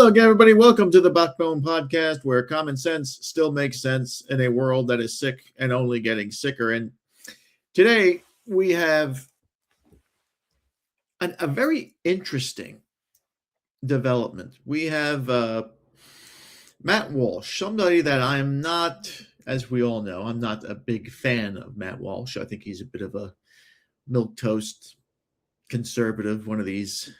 Hello again, everybody. Welcome to the Backbone Podcast, where common sense still makes sense in a world that is sick and only getting sicker. And today we have a very interesting development. We have Matt Walsh, somebody that I'm not, as we all know, I'm not a big fan of Matt Walsh. I think he's a bit of a milquetoast conservative, one of these,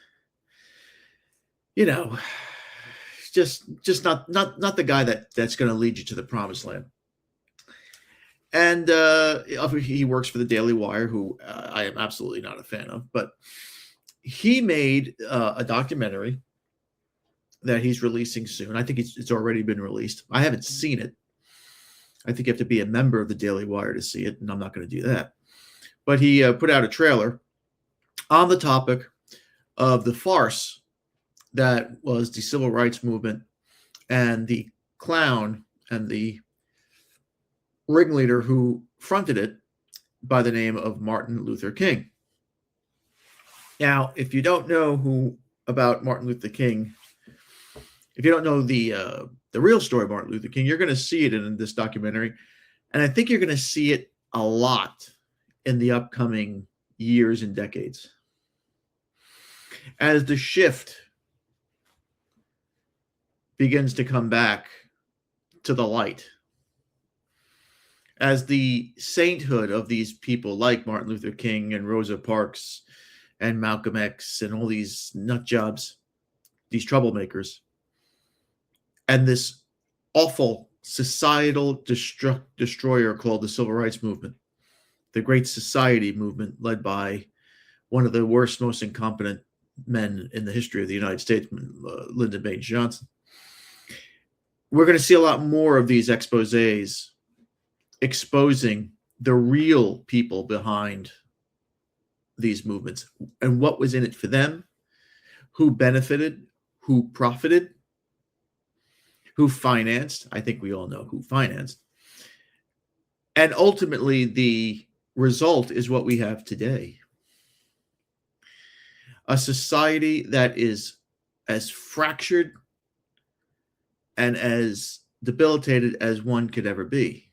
just not the guy that's going to lead you to the promised land. And he works for the Daily Wire, who I am absolutely not a fan of, but he made a documentary that he's releasing soon. I think it's already been released. I haven't seen it. I think you have to be a member of the Daily Wire to see it, and I'm not going to do that. But he put out a trailer on the topic of the farce that was the civil rights movement and the clown and the ringleader who fronted it by the name of Martin Luther King. Now, if you don't know about Martin Luther King, if you don't know the real story of Martin Luther King, you're going to see it in this documentary, and I think you're going to see it a lot in the upcoming years and decades as the shift begins to come back to the light, as the sainthood of these people like Martin Luther King and Rosa Parks and Malcolm X and all these nut jobs, these troublemakers, and this awful societal destroyer called the Civil Rights Movement, the Great Society movement led by one of the worst, most incompetent men in the history of the United States, Lyndon Baines Johnson. We're going to see a lot more of these exposés exposing the real people behind these movements and what was in it for them, who benefited, who profited, who financed. I think we all know who financed. And ultimately, the result is what we have today. A society that is as fractured and as debilitated as one could ever be.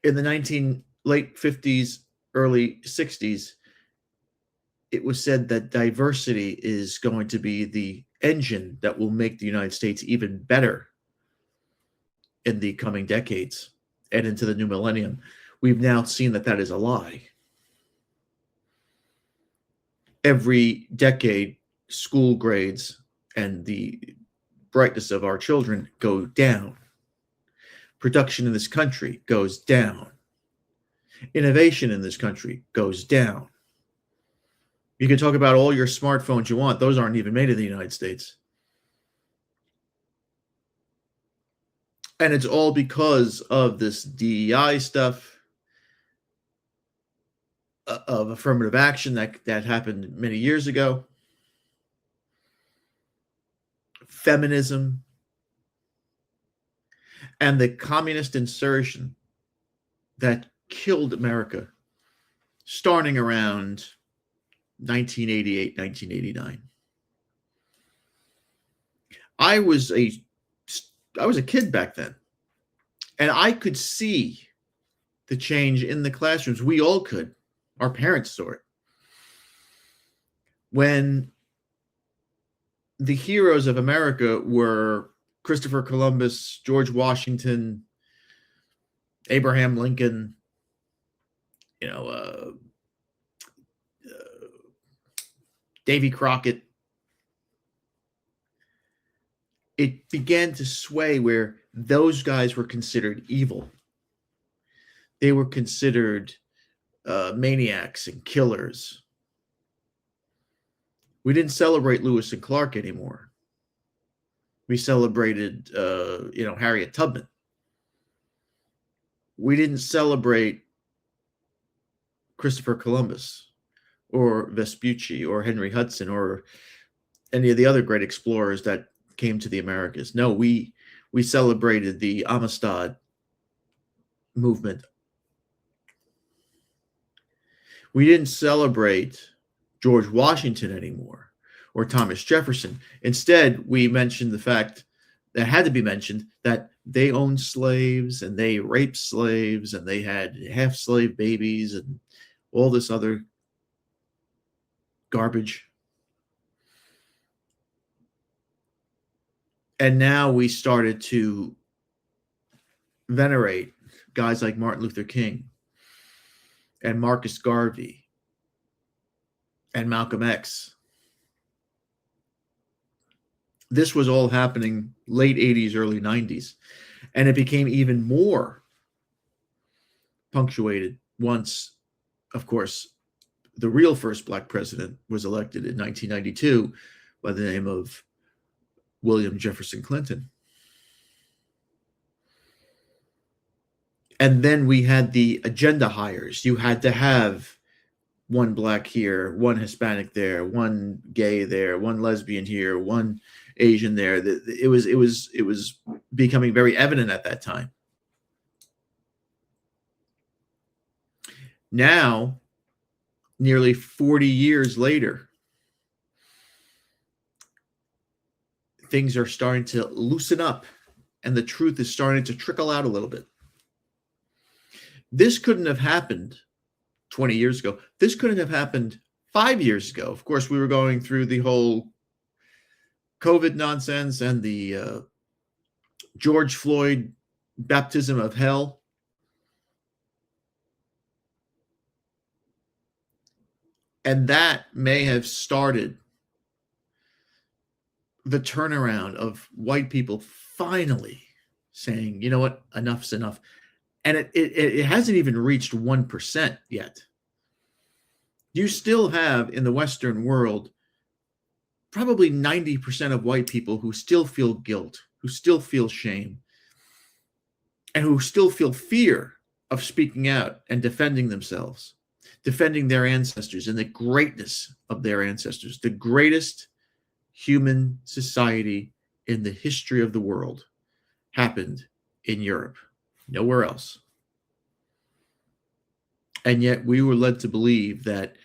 In the late 50s, early 60s, it was said that diversity is going to be the engine that will make the United States even better in the coming decades and into the new millennium. We've now seen that that is a lie. Every decade, school grades and the brightness of our children go down. Production in this country goes down. Innovation in this country goes down. You can talk about all your smartphones you want. Those aren't even made in the United States. And it's all because of this DEI stuff, of affirmative action that happened many years ago. Feminism, and the communist insurrection that killed America starting around 1988, 1989. I was a kid back then, and I could see the change in the classrooms. We all could. Our parents saw it. When the heroes of America were Christopher Columbus, George Washington, Abraham Lincoln, Davy Crockett, it began to sway where those guys were considered evil. They were considered maniacs and killers. We didn't celebrate Lewis and Clark anymore. We celebrated, Harriet Tubman. We didn't celebrate Christopher Columbus or Vespucci or Henry Hudson or any of the other great explorers that came to the Americas. No, we celebrated the Amistad movement. We didn't celebrate George Washington anymore, or Thomas Jefferson. Instead, we mentioned the fact that had to be mentioned that they owned slaves and they raped slaves and they had half slave babies and all this other garbage. And now we started to venerate guys like Martin Luther King and Marcus Garvey and Malcolm X. This was all happening late 80s, early 90s. And it became even more punctuated once, of course, the real first black president was elected in 1992 by the name of William Jefferson Clinton. And then we had the agenda hires. You had to have one black here, one Hispanic there, one gay there, one lesbian here, one Asian there. It was becoming very evident at that time. Now, nearly 40 years later, things are starting to loosen up and the truth is starting to trickle out a little bit. This couldn't have happened 20 years ago. This couldn't have happened 5 years ago. Of course, we were going through the whole COVID nonsense and the George Floyd baptism of hell. And that may have started the turnaround of white people finally saying, you know what, enough's enough. And it hasn't even reached 1% yet. You still have in the Western world probably 90% of white people who still feel guilt, who still feel shame, and who still feel fear of speaking out and defending themselves, defending their ancestors and the greatness of their ancestors, the greatest human society in the history of the world happened in Europe, nowhere else. And yet we were led to believe that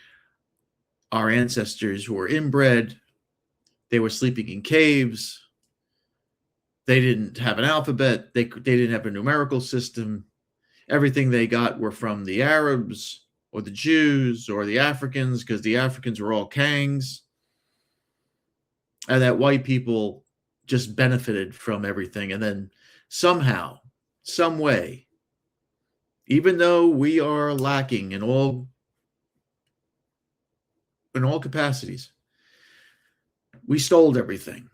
our ancestors were inbred, they were sleeping in caves, they didn't have an alphabet, they didn't have a numerical system. Everything they got were from the Arabs or the Jews or the Africans, because the Africans were all kangs. And that white people just benefited from everything. And then somehow, some way, even though we are lacking in all capacities, we stole everything.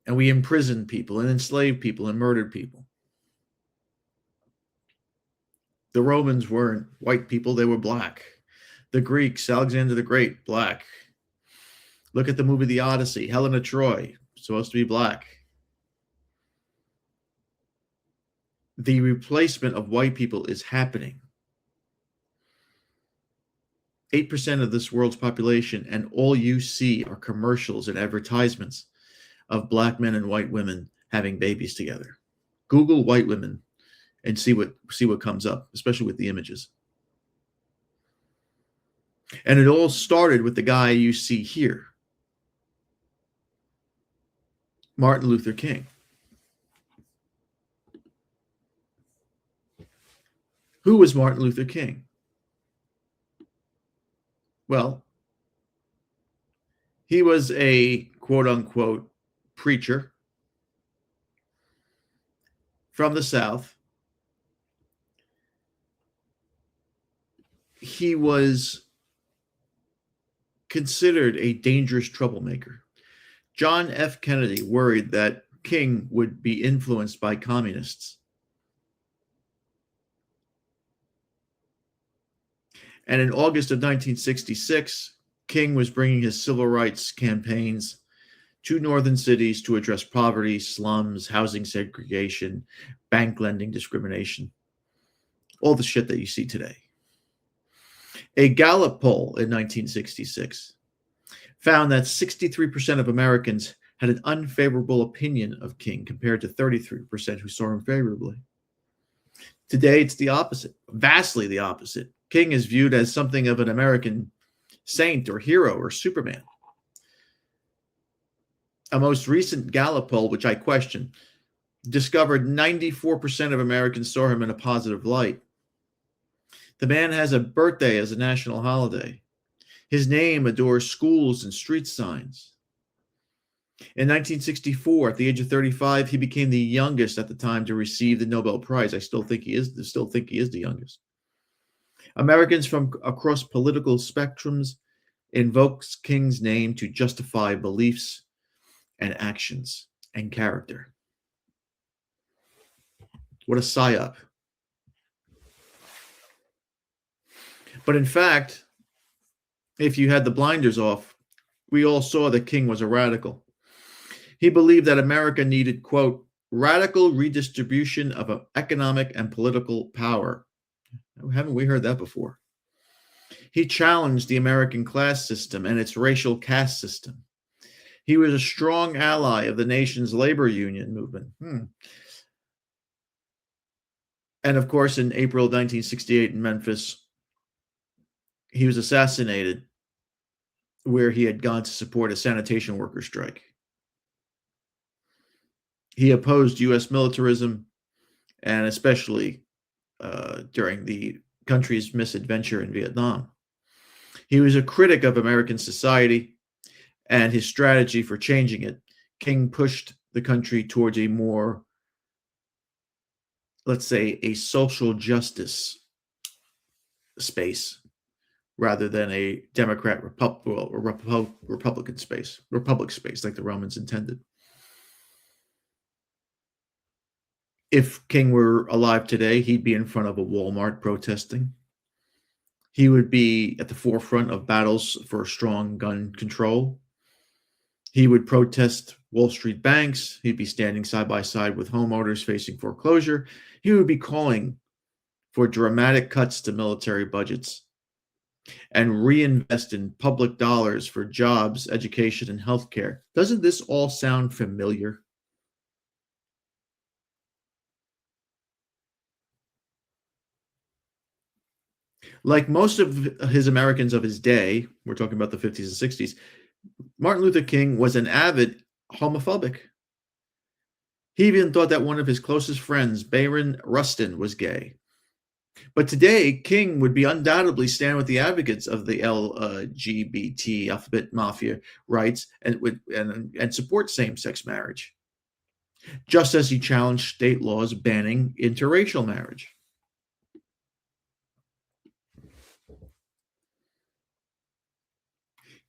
And we imprisoned people and enslaved people and murdered people. The Romans weren't white people, they were black. The Greeks, Alexander the Great, black. Look at the movie The Odyssey, Helen of Troy, supposed to be black. The replacement of white people is happening. 8% of this world's population, and all you see are commercials and advertisements of black men and white women having babies together. Google white women and see what comes up, especially with the images. And it all started with the guy you see here, Martin Luther King. Who was Martin Luther King? Well, he was a quote-unquote preacher from the South. He was considered a dangerous troublemaker. John F. Kennedy worried that King would be influenced by communists. And in August of 1966, King was bringing his civil rights campaigns to northern cities to address poverty, slums, housing segregation, bank lending discrimination, all the shit that you see today. A Gallup poll in 1966 found that 63% of Americans had an unfavorable opinion of King compared to 33% who saw him favorably. Today, it's the opposite, vastly the opposite. King is viewed as something of an American saint or hero or Superman. A most recent Gallup poll, which I question, discovered 94% of Americans saw him in a positive light. The man has a birthday as a national holiday. His name adorns schools and street signs. In 1964, at the age of 35, he became the youngest at the time to receive the Nobel Prize. I still think he is the youngest. Americans from across political spectrums invokes King's name to justify beliefs and actions and character. What a psyop. But in fact, if you had the blinders off, we all saw that King was a radical. He believed that America needed, quote, radical redistribution of economic and political power. Haven't we heard that before? He challenged the American class system and its racial caste system. He was a strong ally of the nation's labor union movement. And of course, in April 1968 in Memphis, he was assassinated where he had gone to support a sanitation worker strike. He opposed U.S. militarism, and especially during the country's misadventure in Vietnam. He was a critic of American society and his strategy for changing it. King pushed the country towards a more, let's say, a social justice space rather than a Democrat Republican space, republic space like the Romans intended. If King were alive today, he'd be in front of a Walmart protesting. He would be at the forefront of battles for strong gun control. He would protest Wall Street banks. He'd be standing side by side with homeowners facing foreclosure. He would be calling for dramatic cuts to military budgets and reinvest in public dollars for jobs, education, and healthcare. Doesn't this all sound familiar? Like most of his Americans of his day, we're talking about the 50s and 60s, Martin Luther King was an avid homophobic. He even thought that one of his closest friends, Bayron Rustin, was gay. But today, King would be undoubtedly stand with the advocates of the LGBT alphabet mafia rights and support same-sex marriage, just as he challenged state laws banning interracial marriage.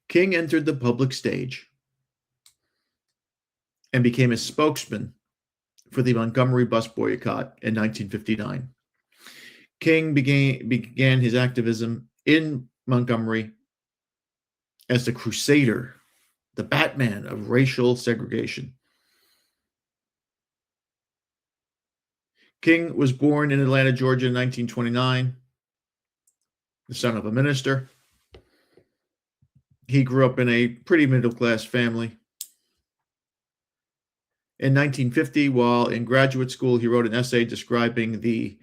King entered the public stage and became a spokesman for the Montgomery bus boycott in 1959. King began his activism in Montgomery as the crusader, the Batman of racial segregation. King was born in Atlanta, Georgia in 1929, the son of a minister. He grew up in a pretty middle-class family. In 1950, while in graduate school, he wrote an essay describing the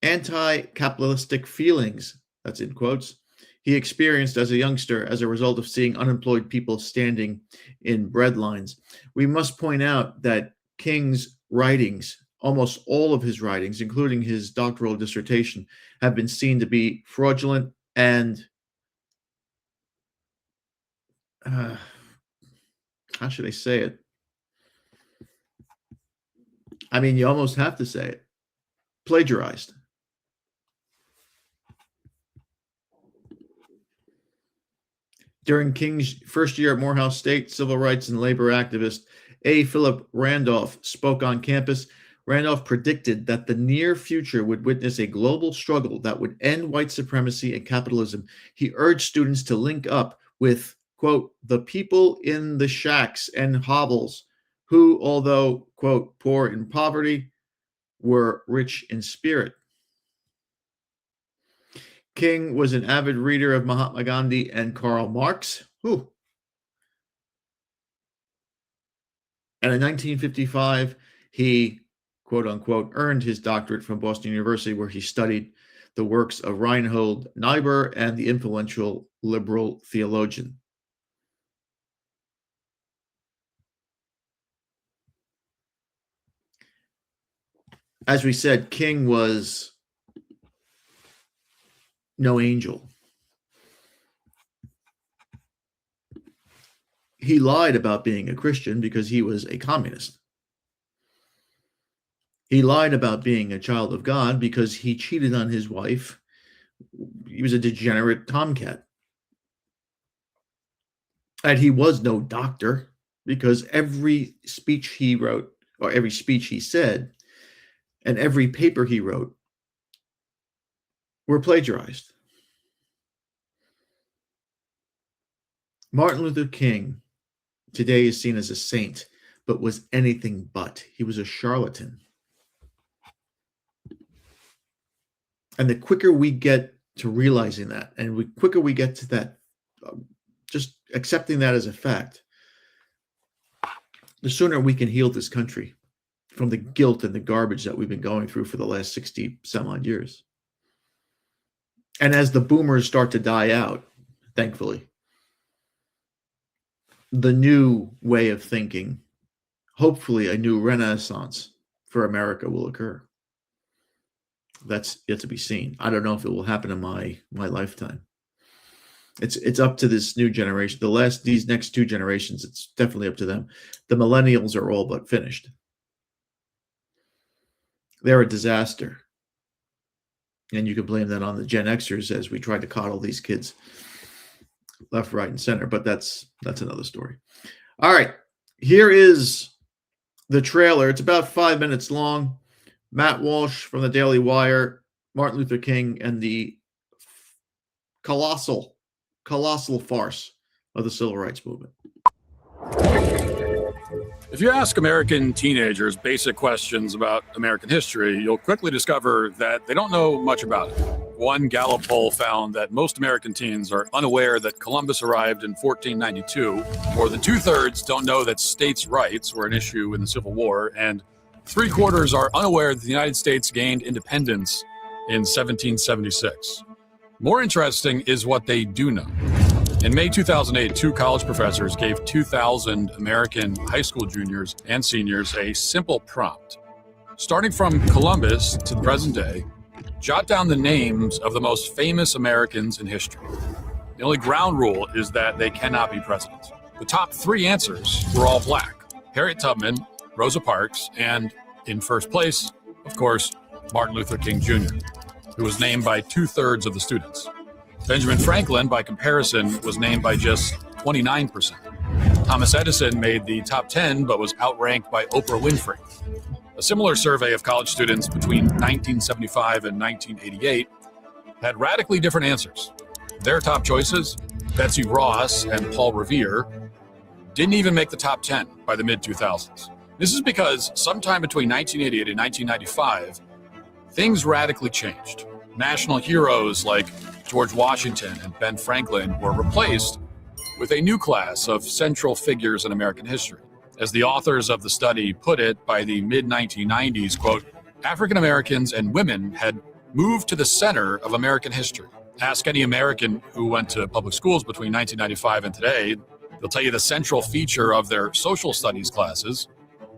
anti-capitalistic feelings, that's in quotes, he experienced as a youngster as a result of seeing unemployed people standing in bread lines. We must point out that King's writings, almost all of his writings, including his doctoral dissertation, have been seen to be fraudulent and how should I say it? I mean, you almost have to say it. Plagiarized. During King's first year at Morehouse State, civil rights and labor activist A. Philip Randolph spoke on campus. Randolph predicted that the near future would witness a global struggle that would end white supremacy and capitalism. He urged students to link up with, quote, the people in the shacks and hovels who, although, quote, poor in poverty, were rich in spirit. King was an avid reader of Mahatma Gandhi and Karl Marx. And in 1955, he, quote unquote, earned his doctorate from Boston University, where he studied the works of Reinhold Niebuhr and the influential liberal theologian. As we said, King was no angel. He lied about being a Christian because he was a communist. He lied about being a child of God because he cheated on his wife. He was a degenerate tomcat. And he was no doctor because every speech he wrote, or every speech he said, and every paper he wrote were plagiarized. Martin Luther King today is seen as a saint, but was anything but. He was a charlatan. And the quicker we get to realizing that, and the quicker we get to that, just accepting that as a fact, the sooner we can heal this country from the guilt and the garbage that we've been going through for the last 60 some odd years. And as the boomers start to die out, thankfully, the new way of thinking, hopefully a new renaissance for America will occur. That's yet to be seen. I don't know if it will happen in my lifetime. It's up to this new generation. These next two generations, it's definitely up to them. The millennials are all but finished. They're a disaster. And you can blame that on the Gen Xers as we try to coddle these kids left, right, and center. But that's another story. All right. Here is the trailer. It's about 5 minutes long. Matt Walsh from the Daily Wire, Martin Luther King, and the colossal farce of the civil rights movement. If you ask American teenagers basic questions about American history, you'll quickly discover that they don't know much about it. One Gallup poll found that most American teens are unaware that Columbus arrived in 1492. More than 2/3 don't know that states' rights were an issue in the Civil War, and 3/4 are unaware that the United States gained independence in 1776. More interesting is what they do know. In May 2008, two college professors gave 2,000 American high school juniors and seniors a simple prompt. Starting from Columbus to the present day, jot down the names of the most famous Americans in history. The only ground rule is that they cannot be president. The top 3 answers were all black: Harriet Tubman, Rosa Parks, and, in first place, of course, Martin Luther King Jr., who was named by 2/3 of the students. Benjamin Franklin, by comparison, was named by just 29%. Thomas Edison made the top 10, but was outranked by Oprah Winfrey. A similar survey of college students between 1975 and 1988 had radically different answers. Their top choices, Betsy Ross and Paul Revere, didn't even make the top 10 by the mid-2000s. This is because sometime between 1988 and 1995, things radically changed. National heroes like George Washington and Ben Franklin were replaced with a new class of central figures in American history. As the authors of the study put it, by the mid-1990s, quote, African Americans and women had moved to the center of American history. Ask any American who went to public schools between 1995 and today, they'll tell you the central feature of their social studies classes,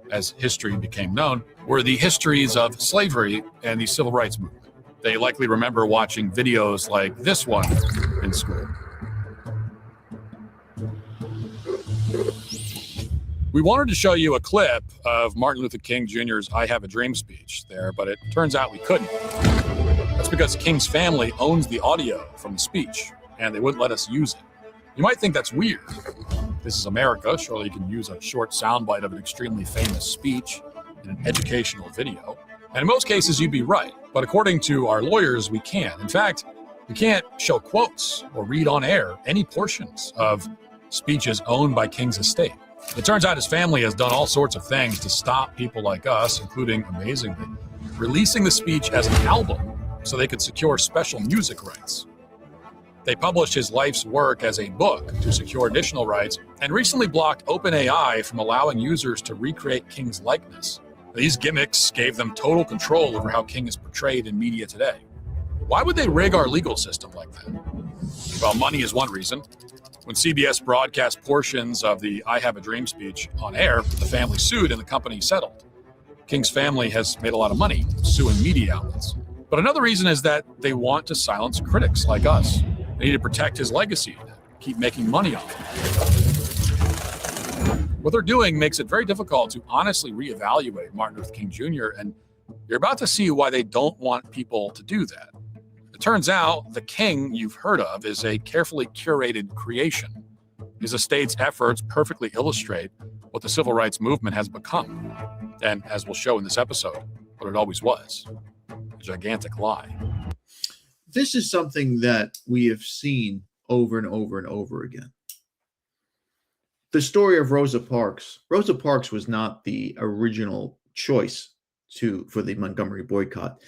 as history became known, were the histories of slavery and the civil rights movement. They likely remember watching videos like this one in school. We wanted to show you a clip of Martin Luther King Jr.'s I Have a Dream speech there, but it turns out we couldn't. That's because King's family owns the audio from the speech, and they wouldn't let us use it. You might think that's weird. This is America. Surely you can use a short soundbite of an extremely famous speech in an educational video. And in most cases, you'd be right. But according to our lawyers, we can. In fact, we can't show quotes or read on air any portions of speeches owned by King's estate. It turns out his family has done all sorts of things to stop people like us, including, amazingly, releasing the speech as an album so they could secure special music rights. They published his life's work as a book to secure additional rights, and recently blocked OpenAI from allowing users to recreate King's likeness. These gimmicks gave them total control over how King is portrayed in media today. Why would they rig our legal system like that? Well, money is one reason. When CBS broadcast portions of the I Have a Dream speech on air, the family sued and the company settled. King's family has made a lot of money suing media outlets. But another reason is that they want to silence critics like us. They need to protect his legacy, keep making money off him. What they're doing makes it very difficult to honestly reevaluate Martin Luther King Jr., and you're about to see why they don't want people to do that. It turns out the king you've heard of is a carefully curated creation. His estate's efforts perfectly illustrate what the civil rights movement has become, and as we'll show in this episode, what it always was, a gigantic lie. This is something that we have seen over and over and over again. The story of Rosa Parks. Rosa Parks was not the original choice for the Montgomery boycott.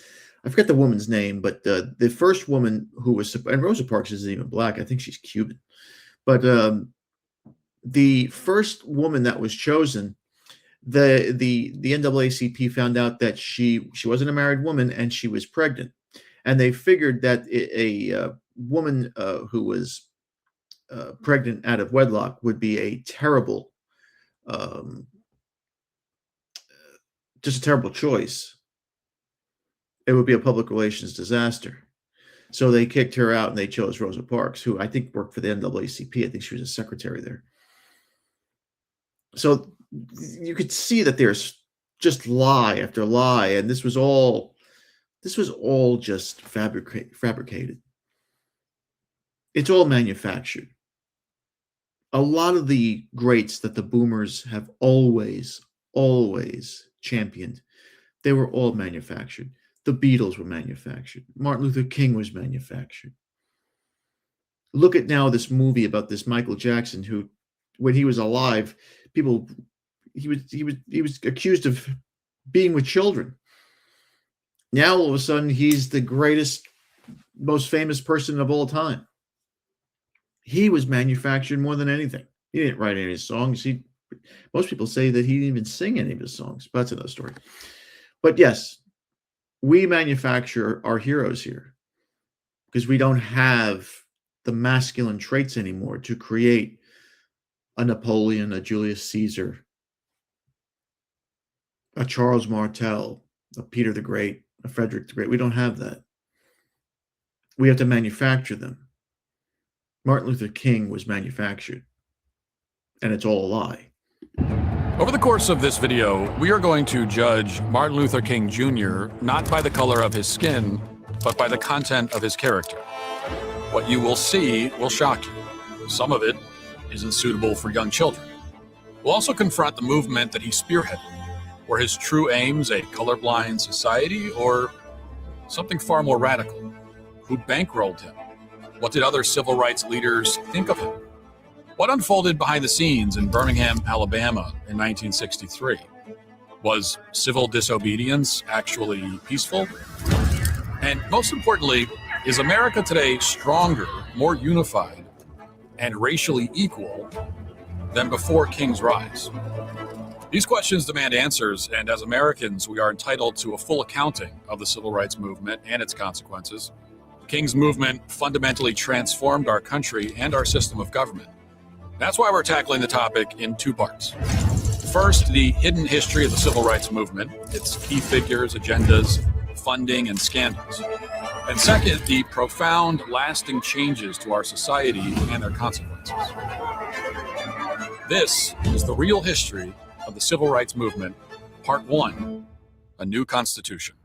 I forget the woman's name, but the first woman who was, and Rosa Parks isn't even black. I think she's Cuban. But the first woman that was chosen, the NAACP found out that she wasn't a married woman and she was pregnant, and they figured that a woman who was pregnant out of wedlock would be a terrible, just a terrible choice. It would be a public relations disaster. So they kicked her out and they chose Rosa Parks, who I think worked for the NAACP. I think she was a secretary there. So you could see that there's just lie after lie, and this was all just fabricated. It's all manufactured. A lot of the greats that the boomers have always championed, they were all manufactured. The Beatles were manufactured. Martin Luther King was manufactured. Look at now this movie about this Michael Jackson, who, when he was alive, he was accused of being with children. Now all of a sudden he's the greatest, most famous person of all time. He was manufactured more than anything. He didn't write any of his songs. Most people say that he didn't even sing any of his songs, but that's another story. But yes, we manufacture our heroes here because we don't have the masculine traits anymore to create a Napoleon, a Julius Caesar, a Charles Martel, a Peter the Great, a Frederick the Great. We don't have that. We have to manufacture them. Martin Luther King was manufactured, and it's all a lie. Over the course of this video, we are going to judge Martin Luther King Jr. not by the color of his skin, but by the content of his character. What you will see will shock you. Some of it isn't suitable for young children. We'll also confront the movement that he spearheaded. Were his true aims a colorblind society or something far more radical? Who bankrolled him? What did other civil rights leaders think of him? What unfolded behind the scenes in Birmingham, Alabama in 1963? Was civil disobedience actually peaceful? And most importantly, is America today stronger, more unified, and racially equal than before King's rise? These questions demand answers, and as Americans, we are entitled to a full accounting of the civil rights movement and its consequences. King's movement fundamentally transformed our country and our system of government. That's why we're tackling the topic in two parts. First, the hidden history of the civil rights movement, its key figures, agendas, funding, and scandals. And second, the profound, lasting changes to our society and their consequences. This is the real history of the civil rights movement, Part 1, A New Constitution.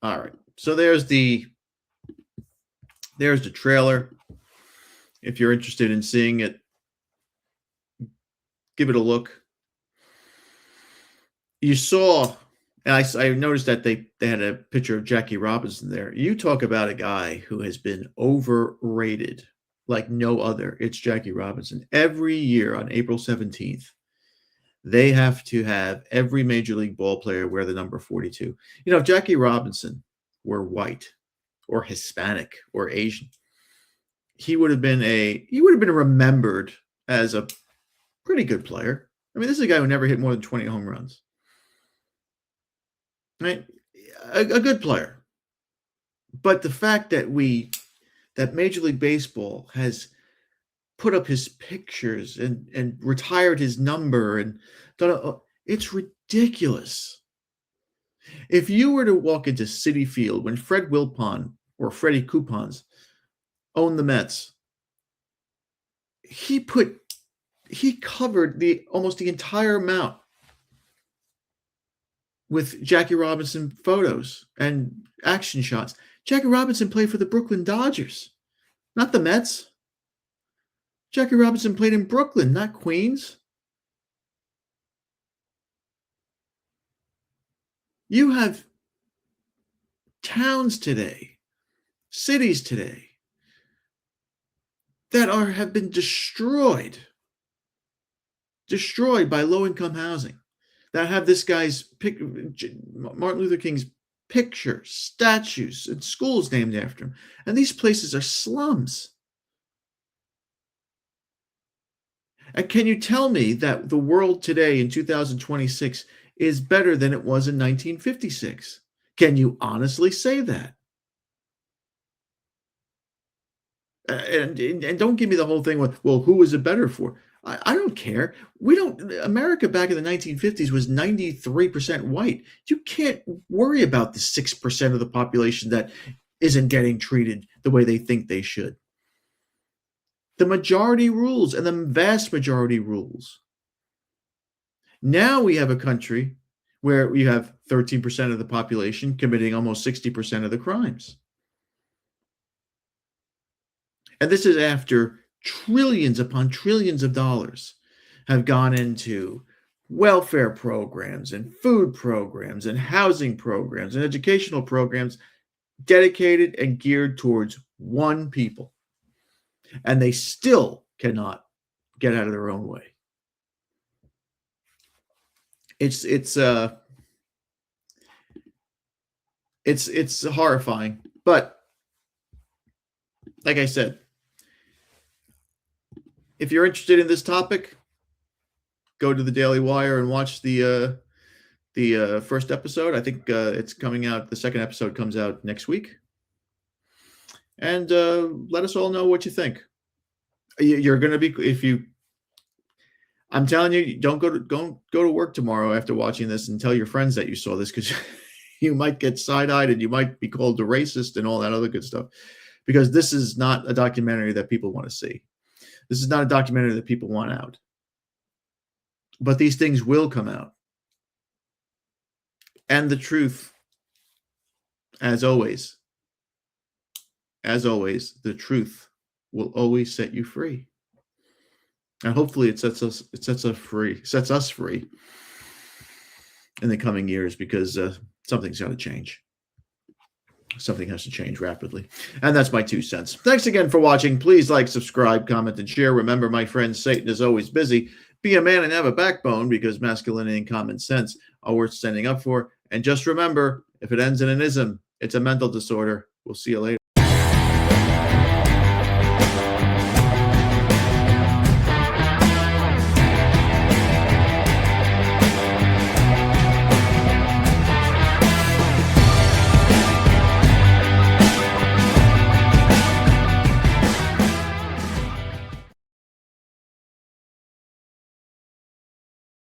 All right, so there's the trailer. If you're interested in seeing it, give it a look. You saw, and I noticed that they had a picture of Jackie Robinson there. You talk about a guy who has been overrated like no other. It's Jackie Robinson. Every year on April 17th, they have to have every major league ball player wear the number 42. You know, if Jackie Robinson were white or Hispanic or Asian, he would have been remembered as a pretty good player. I mean, this is a guy who never hit more than 20 home runs. Right? A good player. But the fact that we that Major League Baseball has put up his pictures and retired his number and done it's ridiculous. If you were to walk into Citi Field when Fred Wilpon or Freddie Coupons owned the Mets, he covered almost the entire amount with Jackie Robinson photos and action shots. Jackie Robinson played for the Brooklyn Dodgers, not the Mets. Jackie Robinson played in Brooklyn, not Queens. You have towns today, cities today, that have been destroyed by low-income housing, that have this guy's Martin Luther King's picture, statues, and schools named after him. And these places are slums. And can you tell me that the world today in 2026 is better than it was in 1956? Can you honestly say that? And don't give me the whole thing with, well, who is it better for? I don't care. America back in the 1950s was 93% white. You can't worry about the 6% of the population that isn't getting treated the way they think they should. The majority rules, and the vast majority rules. Now we have a country where we have 13% of the population committing almost 60% of the crimes. And this is after trillions upon trillions of dollars have gone into welfare programs and food programs and housing programs and educational programs dedicated and geared towards one people. And they still cannot get out of their own way. It's horrifying. But like I said, if you're interested in this topic, go to the Daily Wire and watch the first episode. I think it's coming out. The second episode comes out next week. And let us all know what you think. You're going to be, I'm telling you, don't go to work tomorrow after watching this and tell your friends that you saw this, because you might get side-eyed and you might be called a racist and all that other good stuff, because this is not a documentary that people want to see. This is not a documentary that people want out. But these things will come out. And the truth, as always, the truth will always set you free. And hopefully it sets us free in the coming years, because something's got to change. Something has to change rapidly. And that's my 2 cents. Thanks again for watching. Please like, subscribe, comment, and share. Remember, my friends, Satan is always busy. Be a man and have a backbone, because masculinity and common sense are worth standing up for. And just remember, if it ends in an ism, it's a mental disorder. We'll see you later.